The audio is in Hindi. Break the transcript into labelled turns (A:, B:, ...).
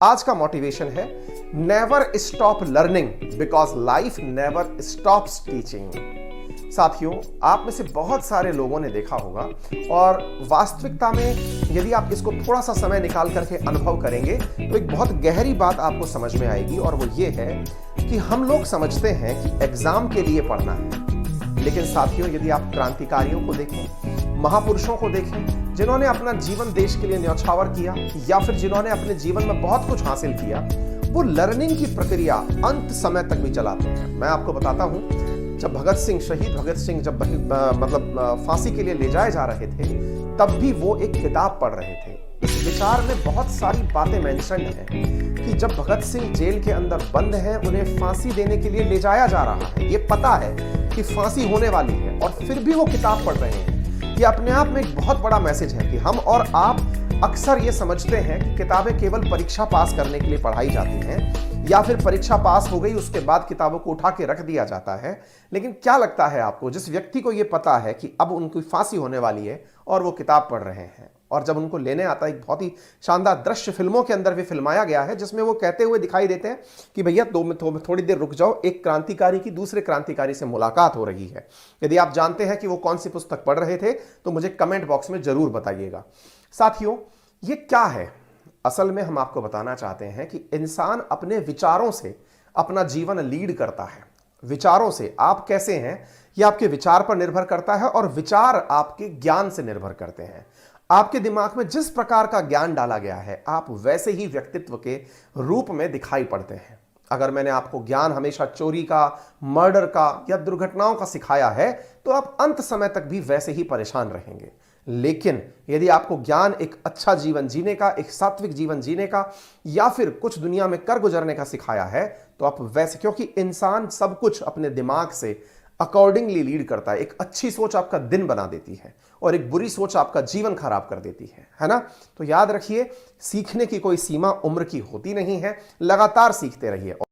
A: आज का मोटिवेशन है never stop learning because life never stops teaching. साथियों, आप में से बहुत सारे लोगों ने देखा होगा और वास्तविकता में यदि आप इसको थोड़ा सा समय निकाल करके अनुभव करेंगे तो एक बहुत गहरी बात आपको समझ में आएगी, और वो ये है कि हम लोग समझते हैं कि एग्जाम के लिए पढ़ना है, लेकिन साथियों यदि आप क्रांतिकारियों को देखें, महापुरुषों को देखें जिन्होंने अपना जीवन देश के लिए न्यौछावर किया या फिर जिन्होंने अपने जीवन में बहुत कुछ हासिल किया, वो लर्निंग की प्रक्रिया अंत समय तक भी चलाते हैं। मैं आपको बताता हूं, जब शहीद भगत सिंह जब फांसी के लिए ले जाए जा रहे थे, तब भी वो एक किताब पढ़ रहे थे। इस विचार में बहुत सारी बातें मेंशन हैं कि जब भगत सिंह जेल के अंदर बंद हैं, उन्हें फांसी देने के लिए ले जाया जा रहा है, ये पता है कि फांसी होने वाली है, और फिर भी वो किताब पढ़ रहे हैं। ये अपने आप में एक बहुत बड़ा मैसेज है कि हम और आप अक्सर ये समझते हैं कि किताबें केवल परीक्षा पास करने के लिए पढ़ाई जाती हैं, या फिर परीक्षा पास हो गई उसके बाद किताबों को उठा के रख दिया जाता है। लेकिन क्या लगता है आपको, जिस व्यक्ति को ये पता है कि अब उनकी फांसी होने वाली है और वो किताब पढ़ रहे हैं, और जब उनको लेने आता है, एक बहुत ही शानदार दृश्य फिल्मों के अंदर भी फिल्माया गया है जिसमें वो कहते हुए दिखाई देते हैं कि भैया थोड़ी देर रुक जाओ, एक क्रांतिकारी की दूसरे क्रांतिकारी से मुलाकात हो रही है। यदि आप जानते हैं कि वो कौन सी पुस्तक पढ़ रहे थे तो मुझे कमेंट बॉक्स में जरूर बताइएगा। साथियों, ये क्या है? असल में हम आपको बताना चाहते हैं कि इंसान अपने विचारों से अपना जीवन लीड करता है। विचारों से आप कैसे हैं ये आपके विचार पर निर्भर करता है, और विचार आपके ज्ञान से निर्भर करते हैं। आपके दिमाग में जिस प्रकार का ज्ञान डाला गया है, आप वैसे ही व्यक्तित्व के रूप में दिखाई पड़ते हैं। अगर मैंने आपको ज्ञान हमेशा चोरी का, मर्डर का या दुर्घटनाओं का सिखाया है, तो आप अंत समय तक भी वैसे ही परेशान रहेंगे। लेकिन यदि आपको ज्ञान एक अच्छा जीवन जीने का, एक सात्विक जीवन जीने का, या फिर कुछ दुनिया में कर गुजरने का सिखाया है, तो आप वैसे, क्योंकि इंसान सब कुछ अपने दिमाग से अकॉर्डिंगली लीड करता है। एक अच्छी सोच आपका दिन बना देती है और एक बुरी सोच आपका जीवन खराब कर देती है ना? तो याद रखिए, सीखने की कोई सीमा उम्र की होती नहीं है, लगातार सीखते रहिए।